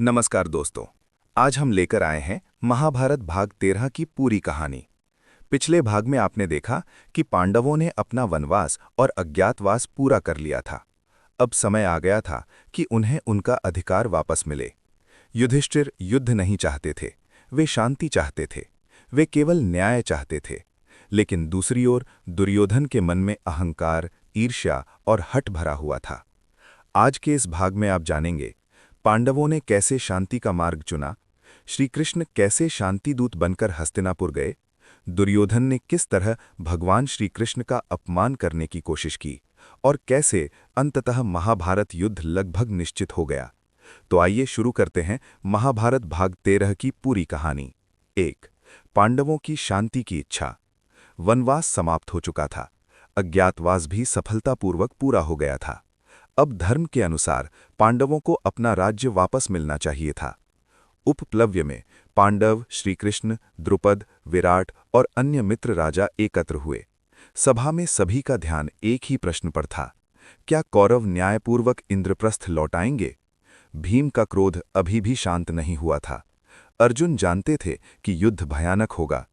नमस्कार दोस्तों। आज हम लेकर आए हैं महाभारत भाग 13 की पूरी कहानी। पिछले भाग में आपने देखा कि पांडवों ने अपना वनवास और अज्ञातवास पूरा कर लिया था। अब समय आ गया था कि उन्हें उनका अधिकार वापस मिले। युधिष्ठिर युद्ध नहीं चाहते थे, वे शांति चाहते थे, वे केवल न्याय चाहते थे। लेकिन दूसरी ओर दुर्योधन के मन में अहंकार, ईर्ष्या और हठ भरा हुआ था। आज के इस भाग में आप जानेंगे पांडवों ने कैसे शांति का मार्ग चुना, श्री कृष्ण कैसे शांति दूत बनकर हस्तिनापुर गए, दुर्योधन ने किस तरह भगवान श्री कृष्ण का अपमान करने की कोशिश की और कैसे अंततः महाभारत युद्ध लगभग निश्चित हो गया। तो आइए शुरू करते हैं महाभारत भाग 13 की पूरी कहानी। 1। पांडवों की शांति की इच्छा। वनवास समाप्त हो चुका था, अज्ञातवास भी सफलतापूर्वक पूरा हो गया था। अब धर्म के अनुसार पांडवों को अपना राज्य वापस मिलना चाहिए था। उपप्लव्य में पांडव, श्रीकृष्ण, द्रुपद, विराट और अन्य मित्र राजा एकत्र हुए। सभा में सभी का ध्यान एक ही प्रश्न पर था, क्या कौरव न्यायपूर्वक इंद्रप्रस्थ लौटाएंगे? भीम का क्रोध अभी भी शांत नहीं हुआ था। अर्जुन जानते थे कि युद्ध भयानक होगा।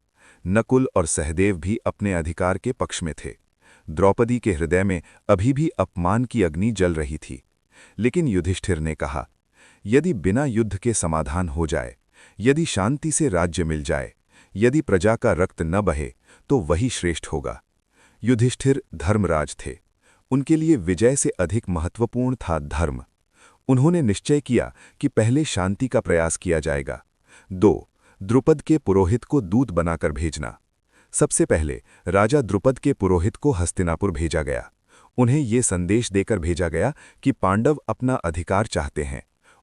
नकुल और सहदेव भी अपने अधिकार के पक्ष में थे। द्रौपदी के हृदय में अभी भी अपमान की अग्नि जल रही थी। लेकिन युधिष्ठिर ने कहा, यदि बिना युद्ध के समाधान हो जाए, यदि शांति से राज्य मिल जाए, यदि प्रजा का रक्त न बहे, तो वही श्रेष्ठ होगा। युधिष्ठिर धर्मराज थे। उनके लिए विजय से अधिक महत्वपूर्ण था धर्म। उन्होंने निश्चय किया कि पहले शांति का प्रयास किया जाएगा। 2. द्रुपद के पुरोहित को दूत बनाकर भेजना। सबसे पहले राजा द्रुपद के पुरोहित को हस्तिनापुर भेजा गया। उन्हें ये संदेश देकर भेजा गया कि पांडव अपना अधिकार चाहते हैं,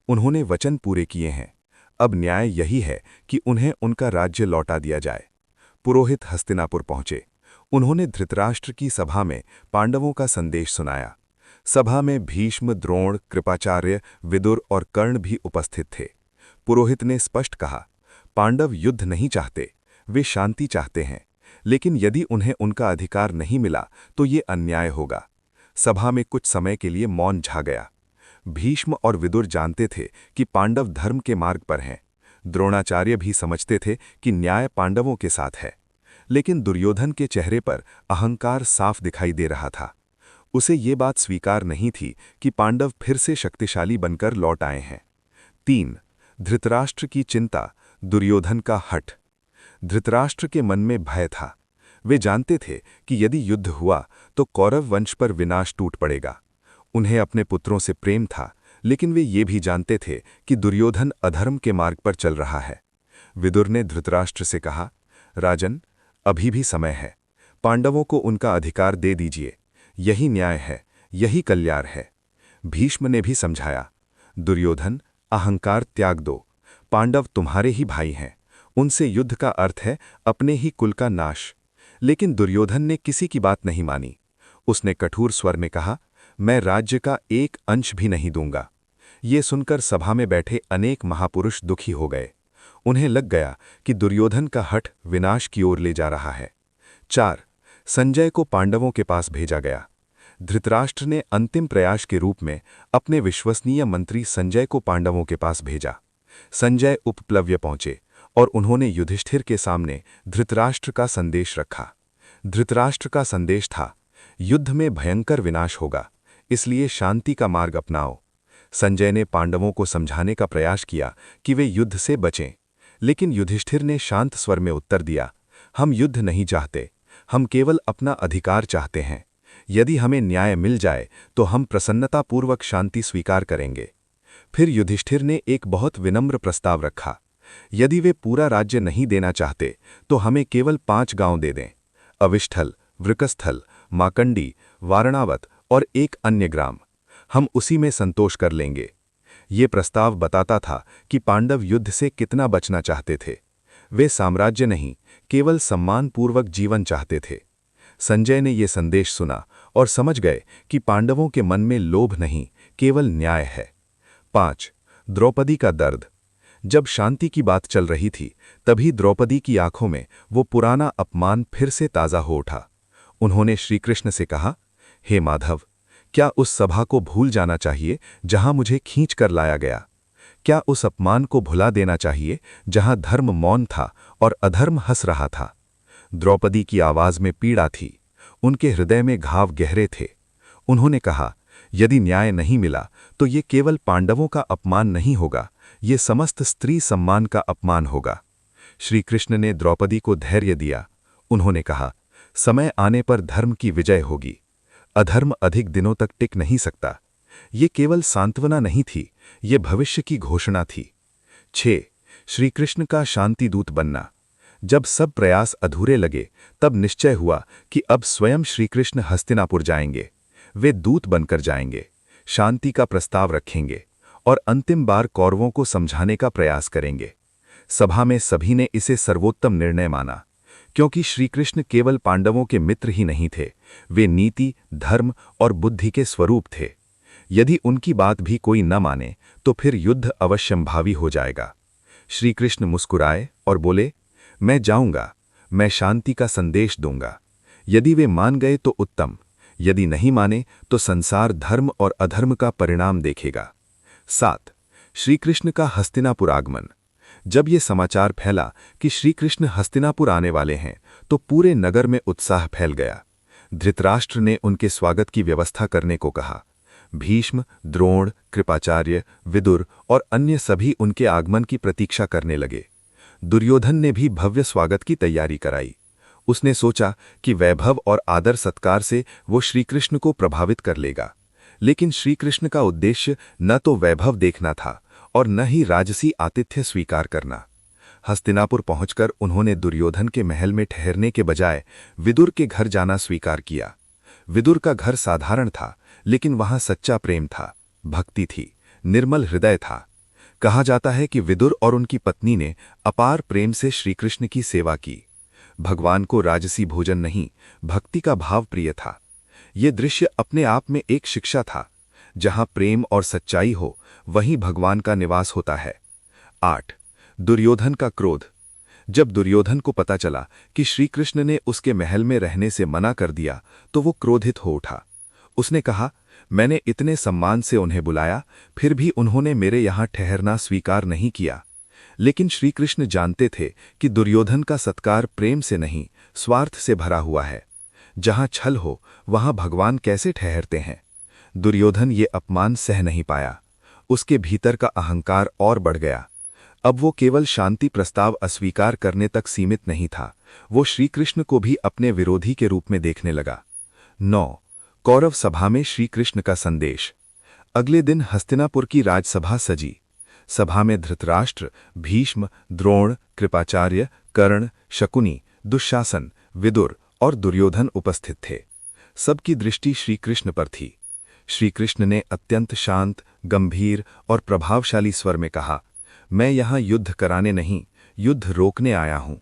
उन्होंने वचन पूरे किए हैं। अब न्याय यही है कि उन्हें उनका राज्य लौटा दिया जाए। पुरोहित हस्तिनापुर पहुंचे। उन्होंने धृतराष्ट्र की सभा में पांडवों का संदेश सुनाया। सभा में भीष्म, द्रोण, कृपाचार्य, विदुर और कर्ण भी उपस्थित थे। पुरोहित ने स्पष्ट कहा, पांडव युद्ध नहीं चाहते, वे शांति चाहते हैं, लेकिन यदि उन्हें उनका अधिकार नहीं मिला तो ये अन्याय होगा। सभा में कुछ समय के लिए मौन छा गया। भीष्म और विदुर जानते थे कि पांडव धर्म के मार्ग पर हैं। द्रोणाचार्य भी समझते थे कि न्याय पांडवों के साथ है। लेकिन दुर्योधन के चेहरे पर अहंकार साफ दिखाई दे रहा था। उसे ये बात स्वीकार नहीं थी कि पांडव फिर से शक्तिशाली बनकर लौट आए हैं। 3. धृतराष्ट्र की चिंता, दुर्योधन का हठ। धृतराष्ट्र के मन में भय था। वे जानते थे कि यदि युद्ध हुआ तो कौरव वंश पर विनाश टूट पड़ेगा। उन्हें अपने पुत्रों से प्रेम था, लेकिन वे ये भी जानते थे कि दुर्योधन अधर्म के मार्ग पर चल रहा है। विदुर ने धृतराष्ट्र से कहा, राजन, अभी भी समय है। पांडवों को उनका अधिकार दे दीजिए, यही न्याय है, यही कल्याण है। भीष्म ने भी समझाया, दुर्योधन, अहंकार त्याग दो। पांडव तुम्हारे ही भाई हैं, उनसे युद्ध का अर्थ है अपने ही कुल का नाश। लेकिन दुर्योधन ने किसी की बात नहीं मानी। उसने कठोर स्वर में कहा, मैं राज्य का एक अंश भी नहीं दूंगा। ये सुनकर सभा में बैठे अनेक महापुरुष दुखी हो गए। उन्हें लग गया कि दुर्योधन का हठ विनाश की ओर ले जा रहा है। 4. संजय को पांडवों के पास भेजा गया। धृतराष्ट्र ने अंतिम प्रयास के रूप में अपने विश्वसनीय मंत्री संजय को पांडवों के पास भेजा। संजय उपप्लव्य पहुंचे और उन्होंने युधिष्ठिर के सामने धृतराष्ट्र का संदेश रखा। धृतराष्ट्र का संदेश था, युद्ध में भयंकर विनाश होगा, इसलिए शांति का मार्ग अपनाओ। संजय ने पांडवों को समझाने का प्रयास किया कि वे युद्ध से बचें, लेकिन युधिष्ठिर ने शांत स्वर में उत्तर दिया, हम युद्ध नहीं चाहते, हम केवल अपना अधिकार चाहते हैं। यदि हमें न्याय मिल जाए तो हम प्रसन्नतापूर्वक शांति स्वीकार करेंगे। फिर युधिष्ठिर ने एक बहुत विनम्र प्रस्ताव रखा, यदि वे पूरा राज्य नहीं देना चाहते तो हमें केवल 5 गांव दे दें, अविष्ठल, वृकस्थल, माकंडी, वारणावत और एक अन्य ग्राम। हम उसी में संतोष कर लेंगे। ये प्रस्ताव बताता था कि पांडव युद्ध से कितना बचना चाहते थे। वे साम्राज्य नहीं, केवल सम्मानपूर्वक जीवन चाहते थे। संजय ने ये संदेश सुना और समझ गए कि पांडवों के मन में लोभ नहीं, केवल न्याय है। 5. द्रौपदी का दर्द। जब शांति की बात चल रही थी, तभी द्रौपदी की आंखों में वो पुराना अपमान फिर से ताज़ा हो उठा। उन्होंने श्रीकृष्ण से कहा, हे माधव, क्या उस सभा को भूल जाना चाहिए जहां मुझे खींच कर लाया गया? क्या उस अपमान को भुला देना चाहिए जहां धर्म मौन था और अधर्म हंस रहा था? द्रौपदी की आवाज में पीड़ा थी, उनके हृदय में घाव गहरे थे। उन्होंने कहा, यदि न्याय नहीं मिला तो ये केवल पांडवों का अपमान नहीं होगा, ये समस्त स्त्री सम्मान का अपमान होगा। श्री कृष्ण ने द्रौपदी को धैर्य दिया। उन्होंने कहा, समय आने पर धर्म की विजय होगी, अधर्म अधिक दिनों तक टिक नहीं सकता। ये केवल सांत्वना नहीं थी, ये भविष्य की घोषणा थी। 6. श्री कृष्ण का शांति दूत बनना। जब सब प्रयास अधूरे लगे, तब निश्चय हुआ कि अब स्वयं श्री कृष्ण हस्तिनापुर जाएंगे। वे दूत बनकर जाएंगे, शांति का प्रस्ताव रखेंगे और अंतिम बार कौरवों को समझाने का प्रयास करेंगे। सभा में सभी ने इसे सर्वोत्तम निर्णय माना, क्योंकि श्री कृष्ण केवल पांडवों के मित्र ही नहीं थे, वे नीति, धर्म और बुद्धि के स्वरूप थे। यदि उनकी बात भी कोई न माने तो फिर युद्ध अवश्यंभावी हो जाएगा। श्री कृष्ण मुस्कुराए और बोले, मैं जाऊंगा, मैं शांति का संदेश दूंगा। यदि वे मान गए तो उत्तम, यदि नहीं माने तो संसार धर्म और अधर्म का परिणाम देखेगा। 7. श्री कृष्ण का हस्तिनापुर आगमन। जब ये समाचार फैला कि श्री कृष्ण हस्तिनापुर आने वाले हैं, तो पूरे नगर में उत्साह फैल गया। धृतराष्ट्र ने उनके स्वागत की व्यवस्था करने को कहा। भीष्म, द्रोण, कृपाचार्य, विदुर और अन्य सभी उनके आगमन की प्रतीक्षा करने लगे। दुर्योधन ने भी भव्य स्वागत की तैयारी कराई। उसने सोचा कि वैभव और आदर सत्कार से वो श्रीकृष्ण को प्रभावित कर लेगा, लेकिन श्रीकृष्ण का उद्देश्य न तो वैभव देखना था और न ही राजसी आतिथ्य स्वीकार करना। हस्तिनापुर पहुंचकर उन्होंने दुर्योधन के महल में ठहरने के बजाय विदुर के घर जाना स्वीकार किया। विदुर का घर साधारण था, लेकिन वहां सच्चा प्रेम था, भक्ति थी, निर्मल हृदय था। कहा जाता है कि विदुर और उनकी पत्नी ने अपार प्रेम से श्रीकृष्ण की सेवा की। भगवान को राजसी भोजन नहीं, भक्ति का भाव प्रिय था। ये दृश्य अपने आप में एक शिक्षा था। जहां प्रेम और सच्चाई हो, वहीं भगवान का निवास होता है। 8. दुर्योधन का क्रोध। जब दुर्योधन को पता चला कि श्रीकृष्ण ने उसके महल में रहने से मना कर दिया, तो वो क्रोधित हो उठा। उसने कहा, मैंने इतने सम्मान से उन्हें बुलाया, फिर भी उन्होंने मेरे यहां ठहरना स्वीकार नहीं किया। लेकिन श्रीकृष्ण जानते थे कि दुर्योधन का सत्कार प्रेम से नहीं, स्वार्थ से भरा हुआ है। जहां छल हो, वहां भगवान कैसे ठहरते हैं? दुर्योधन ये अपमान सह नहीं पाया। उसके भीतर का अहंकार और बढ़ गया। अब वो केवल शांति प्रस्ताव अस्वीकार करने तक सीमित नहीं था, वो श्रीकृष्ण को भी अपने विरोधी के रूप में देखने लगा। 9. कौरव सभा में श्रीकृष्ण का संदेश। अगले दिन हस्तिनापुर की राजसभा सजी। सभा में धृतराष्ट्र, भीष्म, द्रोण, कृपाचार्य, कर्ण, शकुनी, दुशासन, विदुर और दुर्योधन उपस्थित थे। सबकी दृष्टि श्रीकृष्ण पर थी। श्रीकृष्ण ने अत्यंत शांत, गंभीर और प्रभावशाली स्वर में कहा, मैं यहां युद्ध कराने नहीं, युद्ध रोकने आया हूं।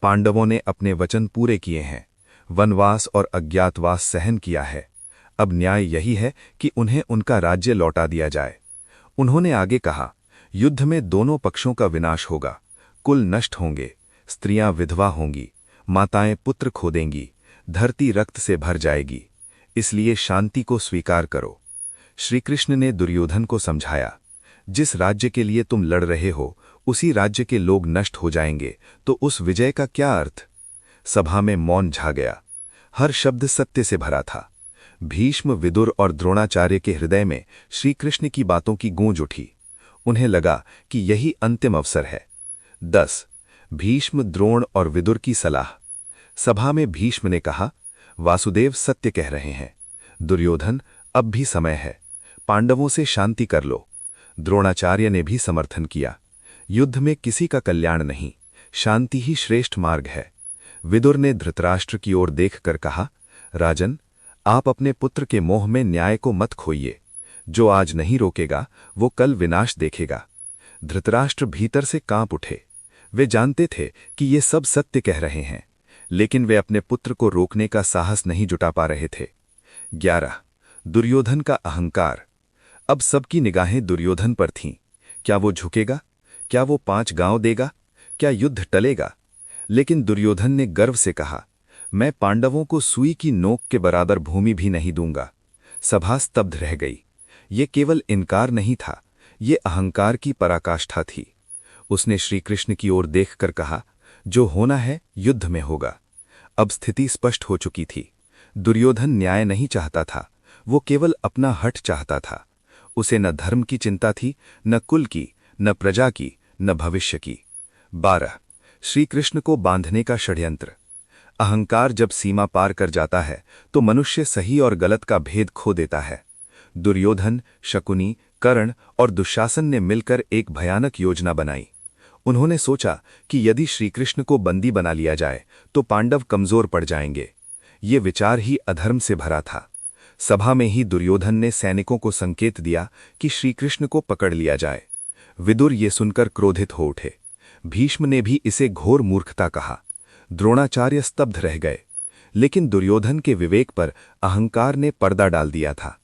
पांडवों ने अपने वचन पूरे किए हैं, वनवास और अज्ञातवास सहन किया है। अब न्याय यही है कि उन्हें उनका राज्य लौटा दिया जाए। उन्होंने आगे कहा, युद्ध में दोनों पक्षों का विनाश होगा, कुल नष्ट होंगे, स्त्रियां विधवा होंगी, माताएं पुत्र खो देंगी, धरती रक्त से भर जाएगी, इसलिए शांति को स्वीकार करो। श्रीकृष्ण ने दुर्योधन को समझाया, जिस राज्य के लिए तुम लड़ रहे हो, उसी राज्य के लोग नष्ट हो जाएंगे, तो उस विजय का क्या अर्थ? सभा में मौन छा गया। हर शब्द सत्य से भरा था। भीष्म, विदुर और द्रोणाचार्य के हृदय में श्रीकृष्ण की बातों की गूंज उठी। उन्हें लगा कि यही अंतिम अवसर है। 10. भीष्म, द्रोण और विदुर की सलाह। सभा में भीष्म ने कहा, वासुदेव सत्य कह रहे हैं। दुर्योधन, अब भी समय है, पांडवों से शांति कर लो। द्रोणाचार्य ने भी समर्थन किया, युद्ध में किसी का कल्याण नहीं, शांति ही श्रेष्ठ मार्ग है। विदुर ने धृतराष्ट्र की ओर देखकर कहा, राजन, आप अपने पुत्र के मोह में न्याय को मत खोइए। जो आज नहीं रोकेगा, वो कल विनाश देखेगा। धृतराष्ट्र भीतर से कांप उठे। वे जानते थे कि ये सब सत्य कह रहे हैं, लेकिन वे अपने पुत्र को रोकने का साहस नहीं जुटा पा रहे थे। 11. दुर्योधन का अहंकार। अब सबकी निगाहें दुर्योधन पर थीं। क्या वो झुकेगा? क्या वो 5 गांव देगा? क्या युद्ध टलेगा? लेकिन दुर्योधन ने गर्व से कहा, मैं पांडवों को सुई की नोक के बराबर भूमि भी नहीं दूंगा। सभा स्तब्ध रह गई। ये केवल इनकार नहीं था, ये अहंकार की पराकाष्ठा थी। उसने श्रीकृष्ण की ओर देखकर कहा, जो होना है युद्ध में होगा। अब स्थिति स्पष्ट हो चुकी थी। दुर्योधन न्याय नहीं चाहता था, वो केवल अपना हठ चाहता था। उसे न धर्म की चिंता थी, न कुल की, न प्रजा की, न भविष्य की। 12 श्रीकृष्ण को बांधने का षड्यंत्र। अहंकार जब सीमा पार कर जाता है तो मनुष्य सही और गलत का भेद खो देता है। दुर्योधन, शकुनी, कर्ण और दुशासन ने मिलकर एक भयानक योजना बनाई। उन्होंने सोचा कि यदि श्रीकृष्ण को बंदी बना लिया जाए तो पांडव कमजोर पड़ जाएंगे। ये विचार ही अधर्म से भरा था। सभा में ही दुर्योधन ने सैनिकों को संकेत दिया कि श्रीकृष्ण को पकड़ लिया जाए। विदुर ये सुनकर क्रोधित हो उठे। भीष्म ने भी इसे घोर मूर्खता कहा। द्रोणाचार्य स्तब्ध रह गए। लेकिन दुर्योधन के विवेक पर अहंकार ने पर्दा डाल दिया था।